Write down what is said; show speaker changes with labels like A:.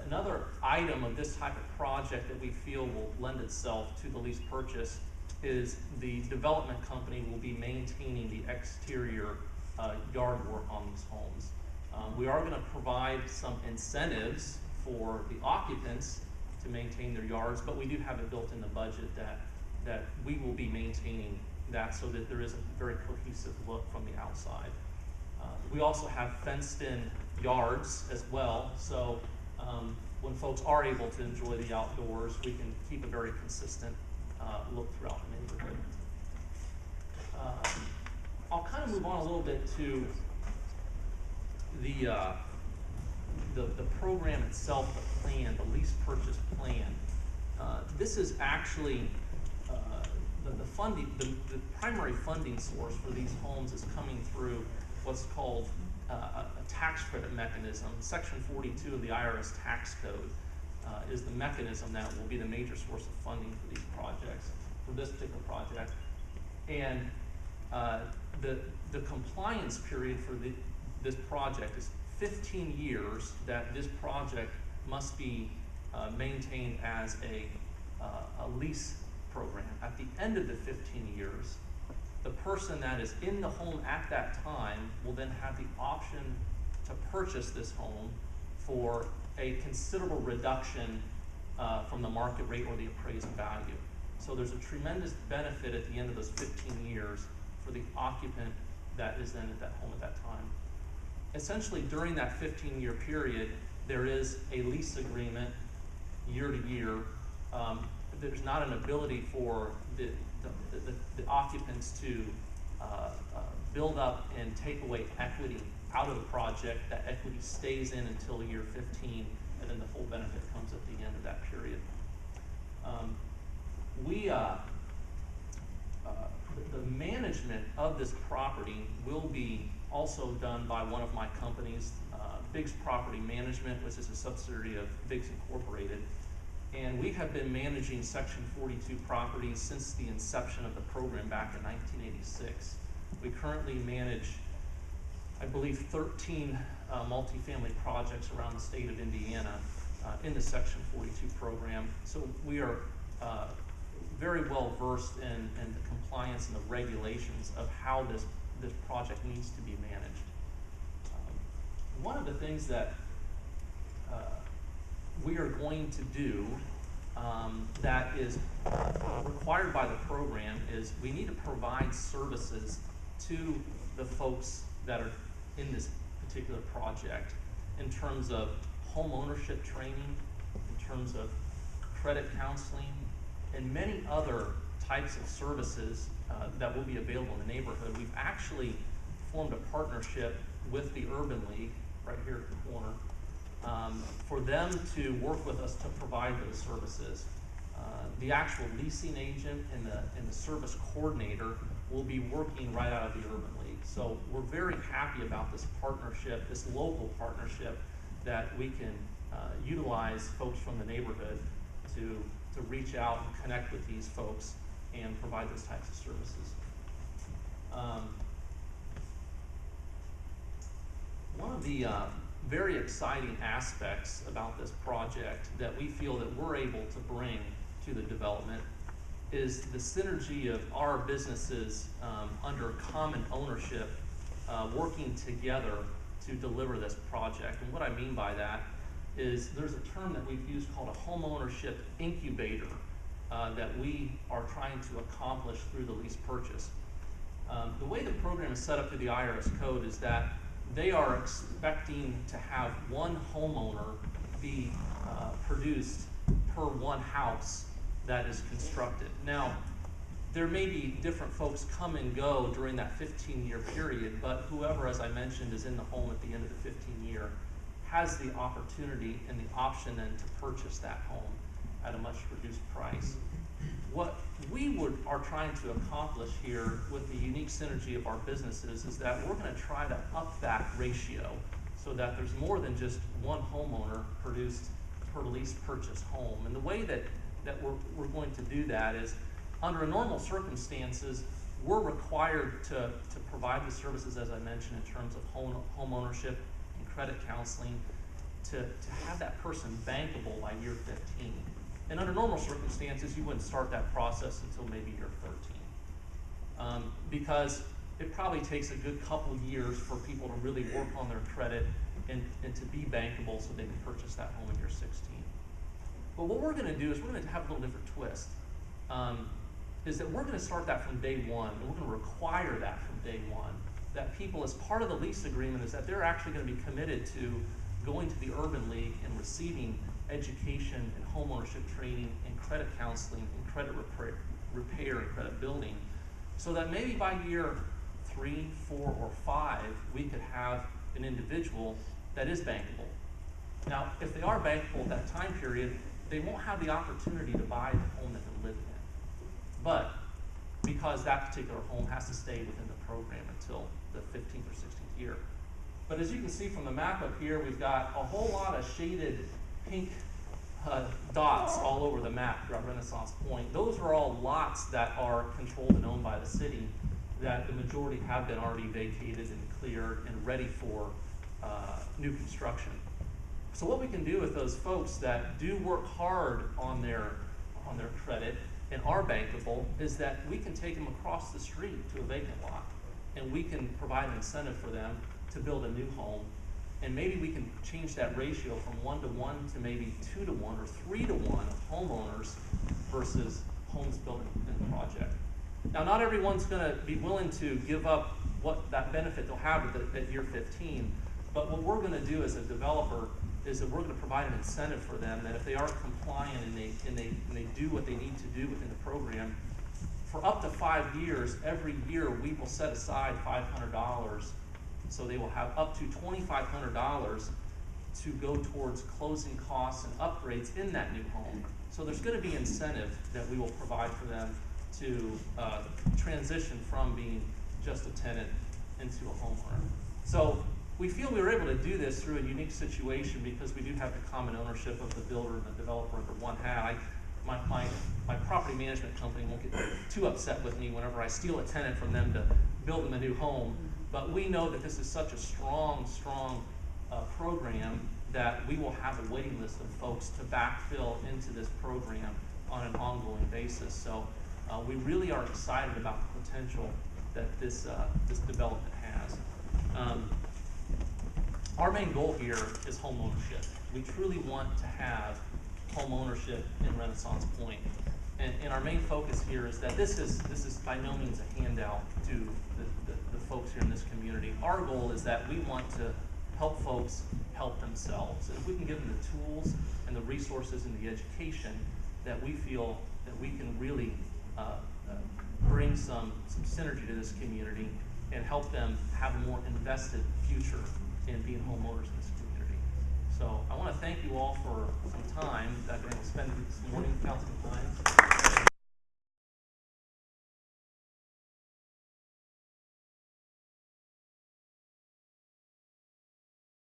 A: Another item of this type of project that we feel will lend itself to the lease purchase is the development company will be maintaining the exterior yard work on these homes. We are going to provide some incentives for the occupants to maintain their yards, but we do have it built in the budget that we will be maintaining that so that there is a very cohesive look from the outside. We also have fenced in yards as well, so when folks are able to enjoy the outdoors, we can keep a very consistent look throughout the neighborhood. I'll kind of move on a little bit to the program itself, the plan, the lease purchase plan. This is actually the funding, the primary funding source for these homes is coming through what's called a tax credit mechanism. Section 42 of the IRS tax code is the mechanism that will be the major source of funding for these projects, for this particular project. And the compliance period for this project is 15 years that this project must be maintained as a lease program. At the end of the 15 years, the person that is in the home at that time will then have the option to purchase this home for a considerable reduction from the market rate or the appraised value. So there's a tremendous benefit at the end of those 15 years for the occupant that is then at that home at that time. Essentially, during that 15-year period, there is a lease agreement year to year. There's not an ability for the occupants to build up and take away equity out of the project. That equity stays in until year 15, and then the full benefit comes at the end of that period. The management of this property will be also done by one of my companies, Biggs Property Management, which is a subsidiary of Biggs Incorporated. And we have been managing Section 42 properties since the inception of the program back in 1986. We currently manage, I believe, 13 multifamily projects around the state of Indiana in the Section 42 program. So we are very well versed in the compliance and the regulations of how this project needs to be managed. One of the things that we are going to do that is required by the program is we need to provide services to the folks that are in this particular project in terms of home ownership training, in terms of credit counseling, and many other types of services that will be available in the neighborhood. We've actually formed a partnership with the Urban League right here at the corner for them to work with us to provide those services. The actual leasing agent and the service coordinator will be working right out of the Urban League. So we're very happy about this partnership, this local partnership, that we can utilize folks from the neighborhood to reach out and connect with these folks and provide those types of services. One of the very exciting aspects about this project that we feel that we're able to bring to the development is the synergy of our businesses under common ownership working together to deliver this project. And what I mean by that is there's a term that we've used called a home ownership incubator that we are trying to accomplish through the lease purchase. The way the program is set up through the IRS code is that they are expecting to have one homeowner be produced per one house that is constructed. Now, there may be different folks come and go during that 15-year period, but whoever, as I mentioned, is in the home at the end of the 15-year has the opportunity and the option then to purchase that home at a much reduced price. What we are trying to accomplish here with the unique synergy of our businesses is that we're going to try to up that ratio so that there's more than just one homeowner produced per lease purchase home. And the way that we're going to do that is, under normal circumstances, we're required to provide the services, as I mentioned, in terms of home ownership and credit counseling. to have that person bankable by year 15. And under normal circumstances, you wouldn't start that process until maybe year 13. Because it probably takes a good couple years for people to really work on their credit and to be bankable so they can purchase that home in year 16. But what we're gonna do is we're gonna have a little different twist. Is that we're gonna start that from day one, and we're gonna require that from day one, that people, as part of the lease agreement, is that they're actually gonna be committed to going to the Urban League and receiving education and homeownership training and credit counseling and credit repair and credit building, so that maybe by year 3, 4, or 5, we could have an individual that is bankable. Now, if they are bankable at that time period, they won't have the opportunity to buy the home that they're living in. But because that particular home has to stay within the program until the 15th or 16th year. But as you can see from the map up here, we've got a whole lot of shaded pink dots all over the map throughout Renaissance Pointe. Those are all lots that are controlled and owned by the city, that the majority have been already vacated and cleared and ready for new construction. So what we can do with those folks that do work hard on their credit and are bankable is that we can take them across the street to a vacant lot, and we can provide an incentive for them to build a new home. And maybe we can change that ratio from 1-to-1 to maybe 2-to-1 or 3-to-1 of homeowners versus homes built in the project. Now, not everyone's gonna be willing to give up what that benefit they'll have at year 15, but what we're gonna do as a developer is that we're gonna provide an incentive for them that if they are compliant and they do what they need to do within the program, for up to 5 years, every year we will set aside $500. So they will have up to $2,500 to go towards closing costs and upgrades in that new home. So there's going to be incentive that we will provide for them to transition from being just a tenant into a homeowner. So we feel we were able to do this through a unique situation because we do have the common ownership of the builder and the developer under one hat. My property management company won't get too upset with me whenever I steal a tenant from them to build them a new home. But we know that this is such a strong program that we will have a waiting list of folks to backfill into this program on an ongoing basis. So we really are excited about the potential that this development has. Our main goal here is home ownership. We truly want to have home ownership in Renaissance Pointe. And our main focus here is that this is by no means a handout to the folks here in this community. Our goal is that we want to help folks help themselves. And if we can give them the tools and the resources and the education, that we feel that we can really bring some synergy to this community and help them have a more invested future in being homeowners in this community. So I want to thank you all for some time that we're going to spend this morning, Councilman Hines.